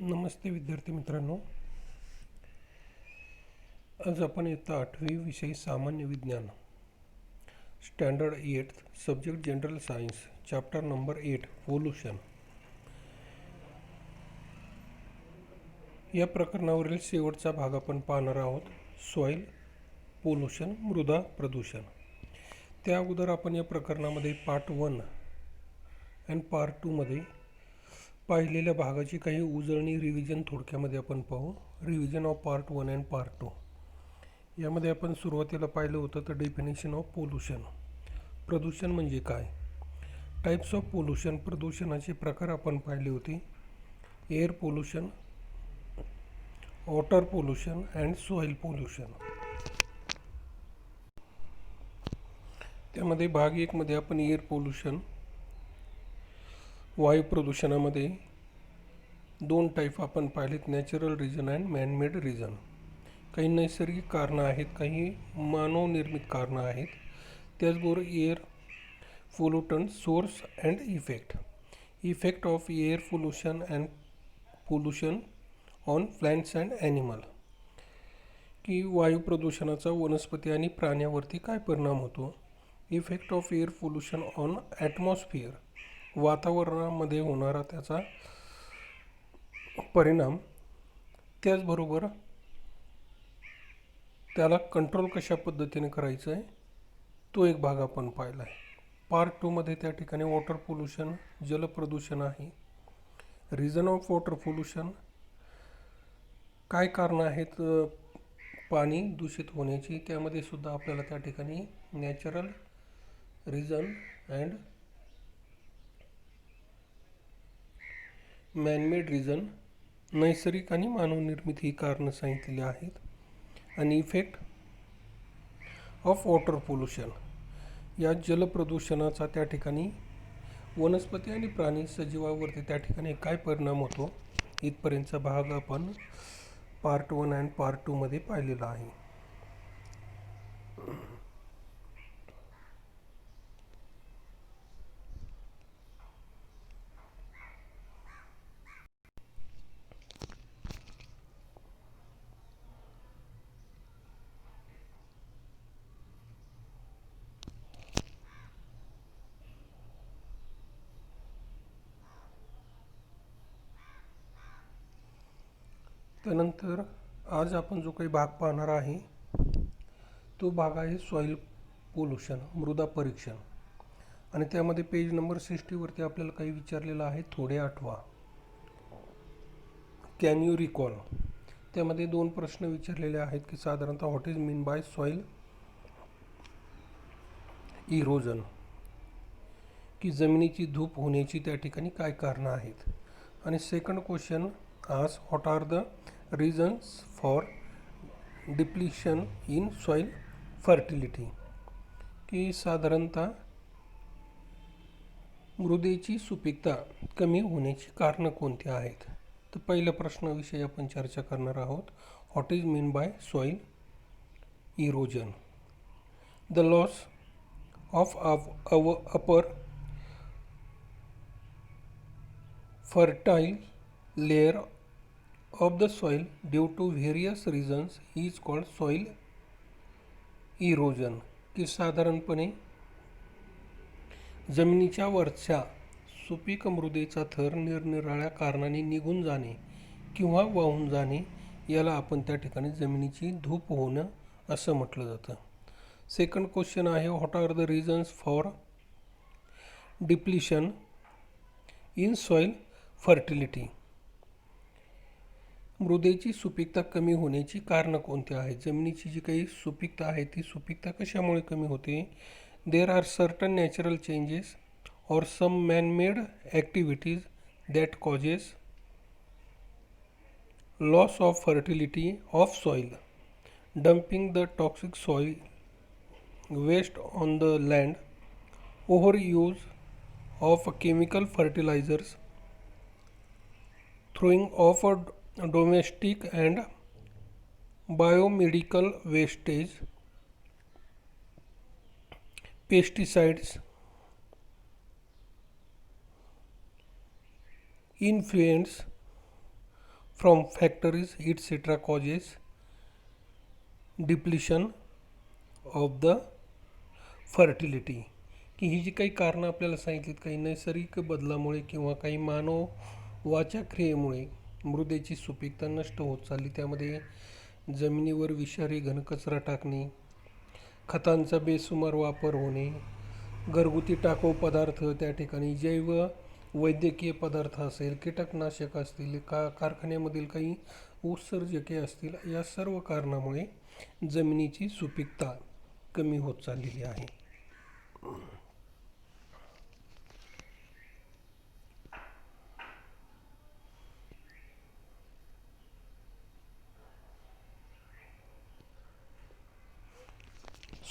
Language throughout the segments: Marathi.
नमस्ते विद्यार्थी मित्रांनो. आज आपण इयत्ता 8वी विषय सामान्य विज्ञान standard 8 subject general science chapter number 8 pollution या प्रकरणावरील शेवटचा भाग आपण पाहणार आहोत. सॉइल पोल्युशन, मृदा प्रदूषण. त्या अगोदर आपण या प्रकरणामध्ये पार्ट 1 अँड पार्ट 2 मध्ये पाहिलेल्या भागाची काही उजळणी रिव्हिजन थोडक्यामध्ये आपण पाहू. Revision of part 1 and part 2. यामध्ये आपण सुरुवातीला पाहिलं होतं तर डेफिनेशन ऑफ पोल्युशन. प्रदूषण म्हणजे काय, टाइप्स ऑफ पोल्युशन, प्रदूषणाचे प्रकार आपण पाहिले होते. Air pollution, water pollution and soil pollution. त्यामध्ये भाग 1 मध्ये आपण एअर पोल्युशन, वायू प्रदूषणामध्ये 2 टाईप आपण पाहिलेत, natural reason and manmade reason. काही नैसर्गिक कारणं आहेत, काही मानवनिर्मित कारणं आहेत. त्याचबरोबर air pollutant source and effect of air pollution on plants and animal, की वायू प्रदूषणाचा वनस्पती आणि प्राण्यावरती काय परिणाम होतो. Effect of air pollution on atmosphere, वातावरणामध्ये होणारा त्याचा परिणाम. त्याचबरोबर त्याला कंट्रोल कशा पद्धतीने करायचं आहे तो एक भाग आपण पाहिला आहे. पार्ट 2 मध्ये त्या ठिकाणी वॉटर पोल्युशन, जलप्रदूषण आहे. रिझन ऑफ वॉटर पोल्युशन, काय कारणं आहेत पाणी दूषित होण्याची, त्यामध्ये सुद्धा आपल्याला त्या ठिकाणी natural reason and man-made reason, नैसर्गिक आणि मानवनिर्मित ही कारणं सांगितलेली आहेत. आणि इफेक्ट ऑफ वॉटर पोल्युशन, या जलप्रदूषणाचा त्या ठिकाणी वनस्पती आणि प्राणी सजीवावरती त्या ठिकाणी काय परिणाम होतो, इथपर्यंतचा भाग आपण पार्ट 1 अँड पार्ट 2 मध्ये पाहिलेला आहे. त्यानंतर आज आपण जो काही भाग पाहणार आहे तो भाग आहे सॉइल पोल्युशन, मृदा परीक्षण. आणि त्यामध्ये पेज नंबर 60 वरती आपल्याला काही विचारलेलं आहे, थोडे आठवा. Can you recall. त्यामध्ये 2 प्रश्न विचारलेले आहेत की साधारणतः what is mean by soil erosion, की जमिनीची धूप होण्याची त्या ठिकाणी काय कारणं आहेत. आणि सेकंड क्वेश्चन आज what are the reasons for depletion in soil fertility, की साधारणतः मृदेची सुपीकता कमी होण्याची कारणं कोणती आहेत. तर पहिल्या प्रश्नाविषयी आपण चर्चा करणार आहोत. What is mean by soil erosion. The loss of upper fertile layer of the soil due to various reasons is called soil erosion, की साधारणपणे जमिनीच्या वरच्या सुपीक मृदेचा थर निरनिराळ्या कारणाने निघून जाणे किंवा वाहून जाणे याला आपण त्या ठिकाणी जमिनीची धूप होणं असं म्हटलं जातं. सेकंड क्वेश्चन आहे what are the reasons for depletion in soil fertility, मृदेची सुपीकता कमी होण्याची कारणं कोणती आहेत. जमिनीची जी काही सुपीकता आहे ती सुपीकता कशामुळे कमी होते. There are certain natural changes और some manmade activities that causes loss of fertility of soil, dumping the toxic soil waste on the land, over use of chemical fertilizers, throwing off domestic and biomedical wastage, pesticides, influence from factories etcetera causes depletion of the fertility, की ही जी काही कारणं आपल्याला सांगितलीत, काही नैसर्गिक बदलामुळे किंवा काही मानवाच्या क्रियेमुळे मृदेची सुपीकता नष्ट होत चालली. त्यामध्ये जमिनीवर विषारी घनकचरा टाकणे, खतांचा बेसुमार वापर होणे, घरगुती टाकाऊ पदार्थ, त्या ठिकाणी जैव वैद्यकीय पदार्थ असेल, कीटकनाशक असतील, कारखान्यामधील काही उत्सर्जके असतील, या सर्व कारणामुळे जमिनीची सुपीकता कमी होत चाललेली आहे.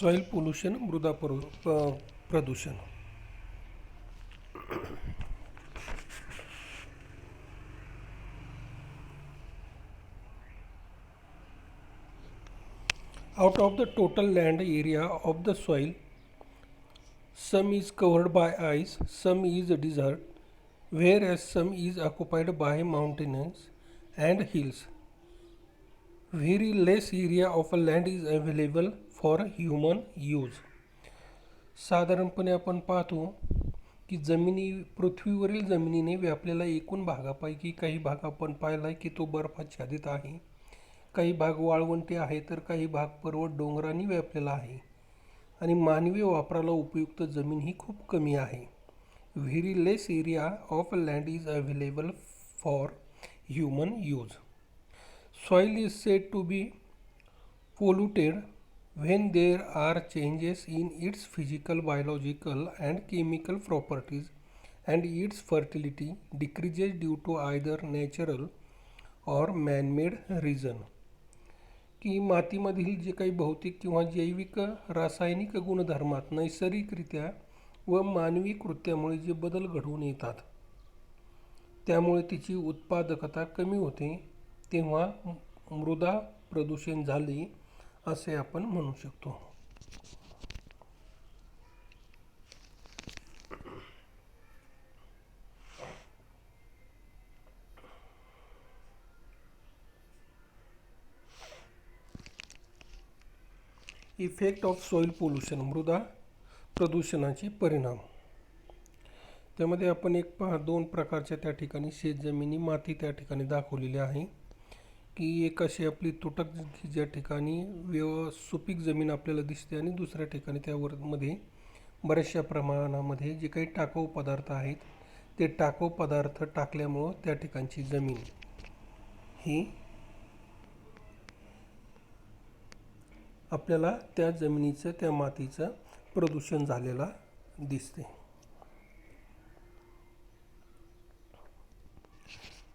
सॉइल पोल्युशन, मृदा प्रदूषण. Out of the total land area of the soil, some is covered by ice, some is desert, whereas some is occupied by mountains and hills. Very less area of land is available for human use. साधारणपणे आपण पाहतो की पृथ्वीवरील जमिनीने व्यापलेला एकूण भागापैकी काही भाग आपण पाहिला की तो बर्फाच्छादित आहे, काही भाग वाळवंटी आहे, तर काही भाग पर्वत डोंगरांनी व्यापलेला आहे आणि मानवी वापराला उपयुक्त जमीन ही खूप कमी आहे. Very less area of land is available for human use. Soil is said to be polluted when there are changes in its physical, biological and chemical properties and its fertility decreases due to either natural or man-made reason. की मातीमधील जे काही भौतिक किंवा जैविक रासायनिक गुणधर्मात नैसर्गिकरित्या व मानवी कृत्यामुळे जे बदल घडून येतात त्यामुळे तिची उत्पादकता कमी होते, तेव्हा मृदा प्रदूषण झाले असे आपण म्हणू शकतो. इफेक्ट ऑफ सॉइल पोल्युशन, मृदा प्रदूषणाचे परिणाम. त्यामध्ये आपण दोन प्रकारच्या त्या ठिकाणी शेतजमिनी, माती त्या ठिकाणी दाखवलेली आहे की एक अशी आपली तुटक ज्या ठिकाणी सुपीक जमीन आपल्याला दिसते आणि दुसऱ्या ठिकाणी त्यामध्ये बऱ्याचशा प्रमाणामध्ये जे काही टाकाऊ पदार्थ आहेत ते टाकाऊ पदार्थ टाकल्यामुळं त्या ठिकाणची जमीन ही आपल्याला त्या जमिनीचं, त्या मातीचं प्रदूषण झालेला दिसते.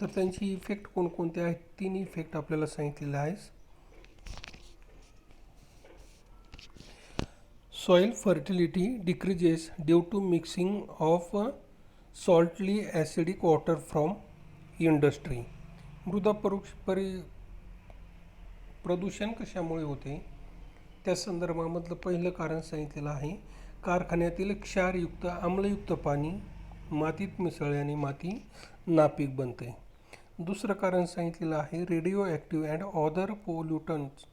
तर त्यांची इफेक्ट कोणकोणते आहेत? 3 इफेक्ट आपल्याला सांगितलेले आहेत. Soil fertility decreases due to mixing of salty acidic water from industry. मृदा प्रदूषण कशामुळे होते त्या संदर्भामधलं पहिलं कारण सांगितलेलं आहे, कारखान्यातील क्षारयुक्त आम्लयुक्त पाणी मातीत मिसळल्याने माती नापीक बनते. दुसरं कारण सांगितलेलं आहे, radioactive and other pollutants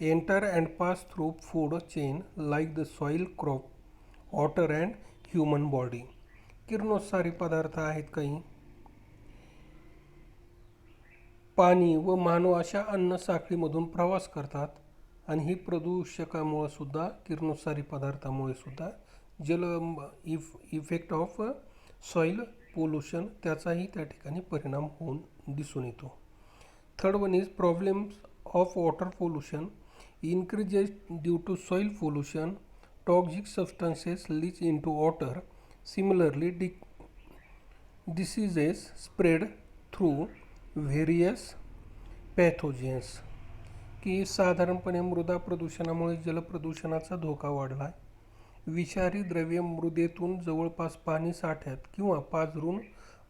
enter and pass through food chain like the soil, crop, water and human body. किरणोत्सारी पदार्थ आहेत काही, पाणी व मानव अशा अन्न साखळीमधून प्रवास करतात आणि ही प्रदूषकामुळे सुद्धा, किरणोत्सारी पदार्थामुळे सुद्धा इफेक्ट ऑफ सॉईल पोल्युशन त्याचाही त्या ठिकाणी परिणाम होऊन दिसून येतो. Third one is problems of water pollution increases due to soil pollution, toxic substances leach into water. Similarly, diseases spread through various pathogens. की साधारणपणे मृदा प्रदूषणामुळे जलप्रदूषणाचा धोका वाढला आहे. विषारी द्रव्ये मृदेतून जवळपास पाणी साठ्यात किंवा पाझरून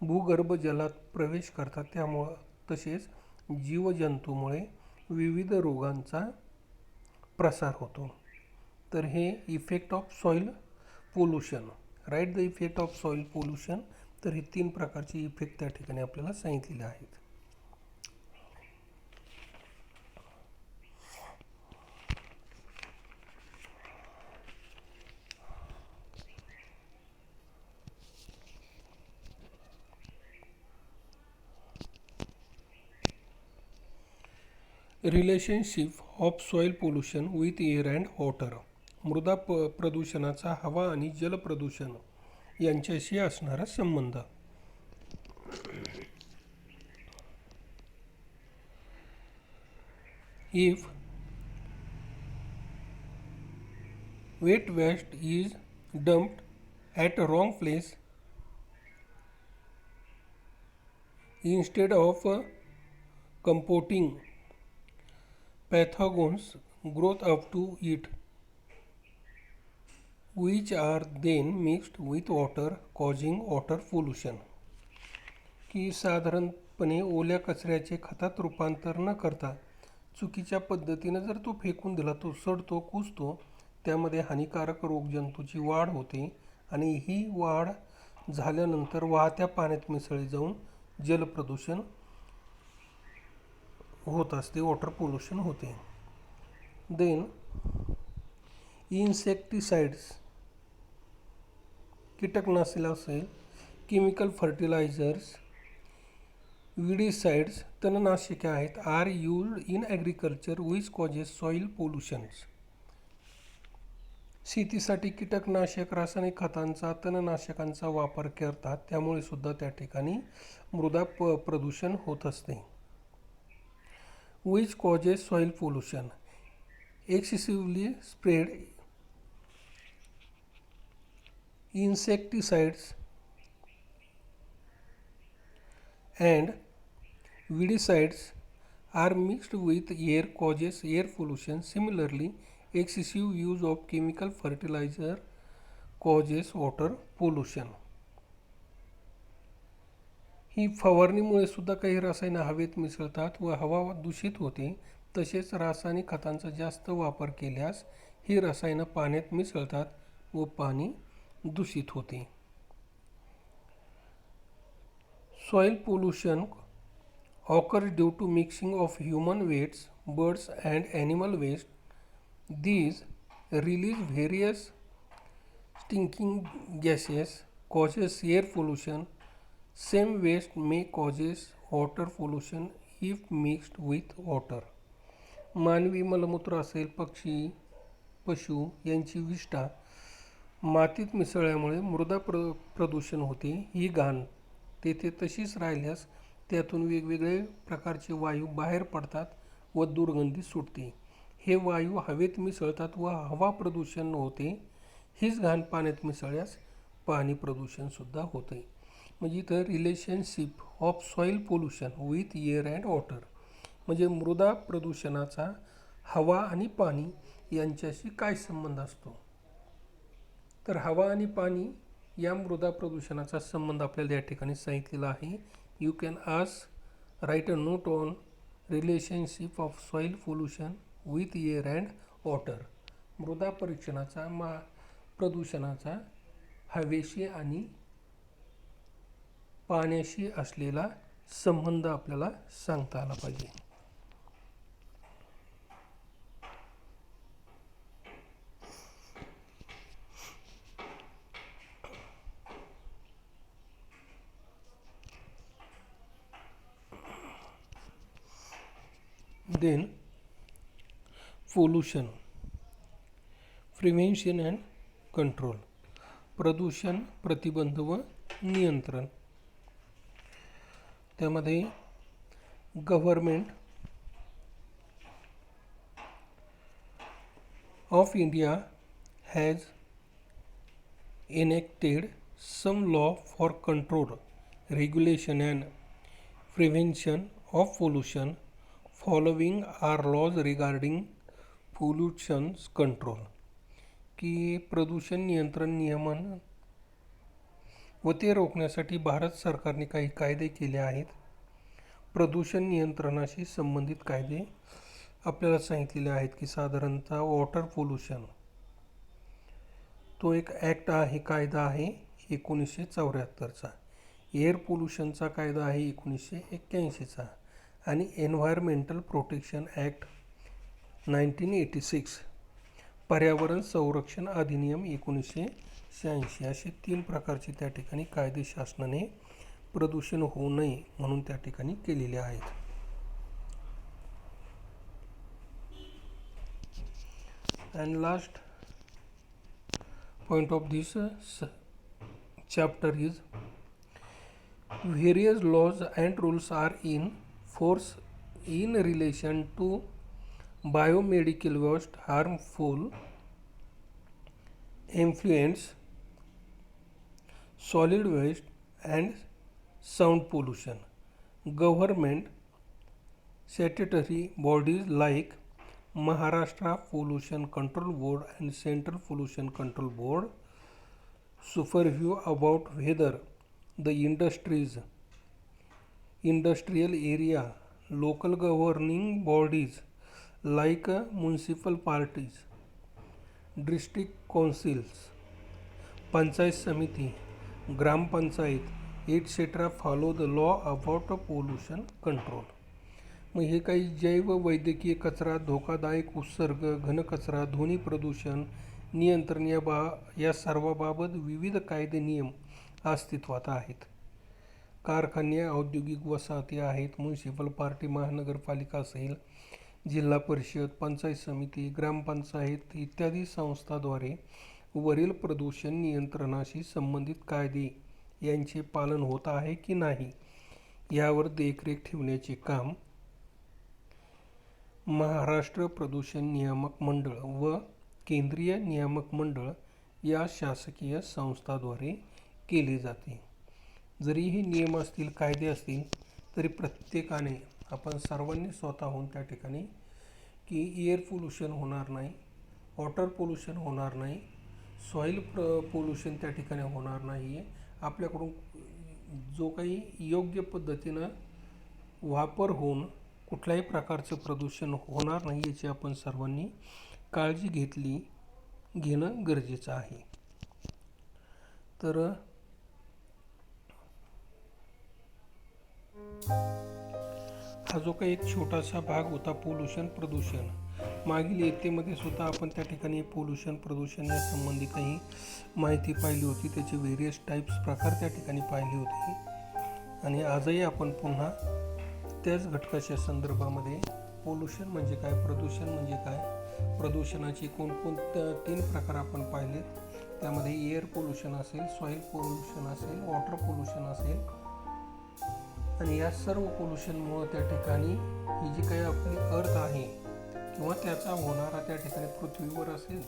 भूगर्भ जलात प्रवेश करतात, त्यामुळं तसेच जीवजंतूमुळे विविध रोगांचा प्रसार होतो. तर हे effect of soil pollution, write the effect of soil pollution. तर हे 3 प्रकारचे इफेक्ट त्या ठिकाणी आपल्याला सांगितलेले आहेत. Relationship of soil pollution with air and water. मृदा प्रदूषणाचा हवा आणि जल प्रदूषण यांच्याशी असणारा संबंध. If wet waste is dumped at a wrong place instead of comforting, pathogens grow up to it, which are then mixed with water, causing water pollution. की साधारणपणे ओल्या कचऱ्याचे खतात रूपांतर न करता चुकीच्या पद्धतीनं जर तो फेकून दिला, तो सडतो, कुजतो, त्यामध्ये हानिकारक रोगजंतूची वाढ होते आणि ही वाढ झाल्यानंतर वाहत्या पाण्यात मिसळली जाऊन जलप्रदूषण होत असते, वॉटर पोल्युशन होते. देन इन्सेक्टिसाइड्स, कीटकनाशक असेल, केमिकल फर्टिलायझर्स, विडीसाइड्स, तणनाशके आहेत, are used in agriculture which causes soil pollutions. शेतीसाठी कीटकनाशक, रासायनिक खतांचा, तणनाशकांचा वापर करतात, त्यामुळे सुद्धा त्या ठिकाणी मृदा प्रदूषण होत असते. Which causes soil pollution, excessively spread insecticides and weedicides are mixed with air causes air pollution. Similarly, excessive use of chemical fertilizer causes water pollution. ही फवारणीमुळे सुद्धा काही रसायनं हवेत मिसळतात व हवा दूषित होते. तसेच रासायनिक खतांचा जास्त वापर केल्यास ही रसायनं पाण्यात मिसळतात व पाणी दूषित होते. Soil pollution occurs due to mixing of human wastes, birds and animal waste. These release various stinking gases, causes air pollution. Same waste may causes water pollution if mixed with water. मानवी मलमूत्र असेल, पक्षी, पशु यांची विष्ठा मातीत मिसळल्यामुळे मृदा प्रदूषण होते. ही घाण तेथे तशीच राहिल्यास त्यातून वेगवेगळे प्रकारचे वायू बाहेर पडतात व दुर्गंधी सुटते. हे वायू हवेत मिसळतात व हवा प्रदूषण होते. हीच घाण पाण्यात मिसळल्यास पाणी प्रदूषण सुद्धा होते. म्हणजे इथं relationship of soil pollution with air and water, म्हणजे मृदा प्रदूषणाचा हवा आणि पाणी यांच्याशी काय संबंध असतो. तर हवा आणि पाणी या मृदा प्रदूषणाचा संबंध आपल्याला या ठिकाणी सांगितलेला आहे. You can write a note on relationship of soil pollution with air and water. मृदा परीक्षणाचा प्रदूषणाचा हवेशी आणि पाण्याशी असलेला संबंध आपल्याला सांगता आला पाहिजे. Then pollution, prevention and control. प्रदूषण प्रतिबंध व नियंत्रण. त्यामध्ये government of India has enacted some law for control, regulation and prevention of pollution. Following are laws regarding pollution control. की प्रदूषण नियंत्रण नियमन व ते रोखण्यासाठी भारत सरकारने काही कायदे केले आहेत. प्रदूषण नियंत्रणाशी संबंधित कायदे आपल्याला सांगितलेले आहेत की साधारणतः वॉटर पोल्युशन तो एक ॲक्ट आहे, कायदा आहे 1974चा. एअर पोल्युशनचा कायदा आहे 1981चा आणि एन्व्हायरमेंटल प्रोटेक्शन ॲक्ट 1986, पर्यावरण संरक्षण अधिनियम 1986, असे 3 प्रकारचे त्या ठिकाणी कायदे शासनाने प्रदूषण होऊ नये म्हणून त्या ठिकाणी केलेले आहेत. And last point of this chapter is various laws and rules are in force in relation to biomedical waste, harmful influence, solid waste, and sound pollution. Government statutory bodies like Maharashtra Pollution Control Board and Central Pollution Control Board supervise about whether the industrial area, local governing bodies like municipal parties, district councils, Panchayat Samiti, Gram Panchayat, etc. follow the law about pollution control. मग हे काही जैव वैद्यकीय कचरा, धोकादायक उत्सर्ग, घनकचरा, ध्वनी प्रदूषण नियंत्रण या सर्वाबाबत विविध कायदे नियम अस्तित्वात आहेत. कारखाने, औद्योगिक वसाहती आहेत, म्युनिसिपल पार्टी, महानगरपालिका असेल, जिल्हा परिषद, पंचायत समिती, ग्रामपंचायत इत्यादी संस्थांद्वारे वरील प्रदूषण नियंत्रणाशी संबंधित कायदे यांचे पालन होत आहे की नाही यावर देखरेख ठेवण्याचे काम महाराष्ट्र प्रदूषण नियामक मंडळ व केंद्रीय नियामक मंडळ या शासकीय संस्थांद्वारे केले जाते. जरी हे नियम असतील, कायदे असतील, तरी प्रत्येकाने आपण सर्वांनी स्वतःहून त्या ठिकाणी की एअर पोल्युशन होणार नाही, वॉटर पोल्युशन होणार नाही, सॉईल पोल्युशन त्या ठिकाणी होणार नाही आहे. आपल्याकडून जो काही योग्य पद्धतीनं वापर होऊन कुठल्याही प्रकारचं प्रदूषण होणार नाही याची आपण सर्वांनी काळजी घेणं गरजेचं आहे. तर हा जो काही एक छोटासा भाग होता पोल्युशन प्रदूषण, मागील इयत्तेमध्ये सुद्धा आपण त्या ठिकाणी पोल्युशन प्रदूषण या संबंधी काही माहिती पाहिली होती, त्याचे व्हेरियस टाईप्स प्रकार त्या ठिकाणी पाहिले होते. आणि आजही आपण पुन्हा त्याच घटकाच्या संदर्भामध्ये पोल्युशन म्हणजे काय, प्रदूषण म्हणजे काय, प्रदूषणाचे कोणकोणते 3 प्रकार आपण पाहिले. त्यामध्ये एअर पोल्युशन असेल, सॉईल पोल्युशन असेल, वॉटर पोल्युशन असेल. आणि या सर्व पोल्युशनमुळं त्या ठिकाणी ही जी काही आपली अर्थ आहे किंवा त्याचा होणारा त्या ठिकाणी पृथ्वीवर असेल,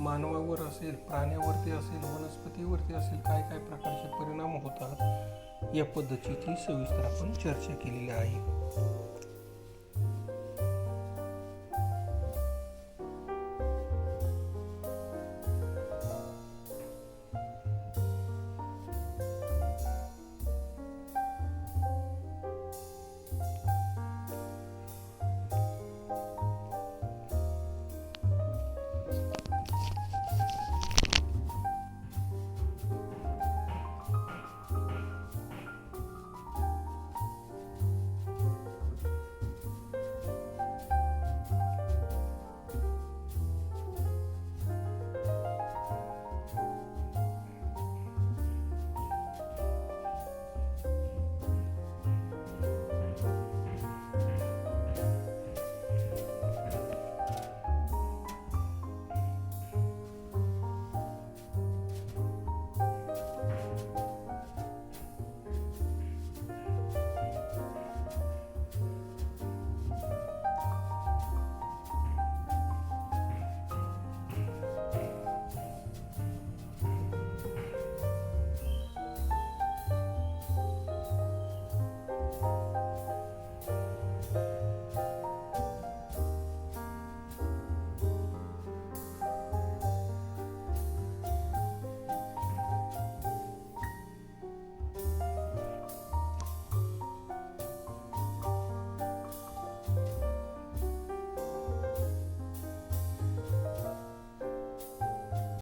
मानवावर असेल, प्राण्यावरती असेल, वनस्पतीवरती असेल, काय काय प्रकारचे परिणाम होतात या पद्धतीची सविस्तर आपण चर्चा केलेली आहे.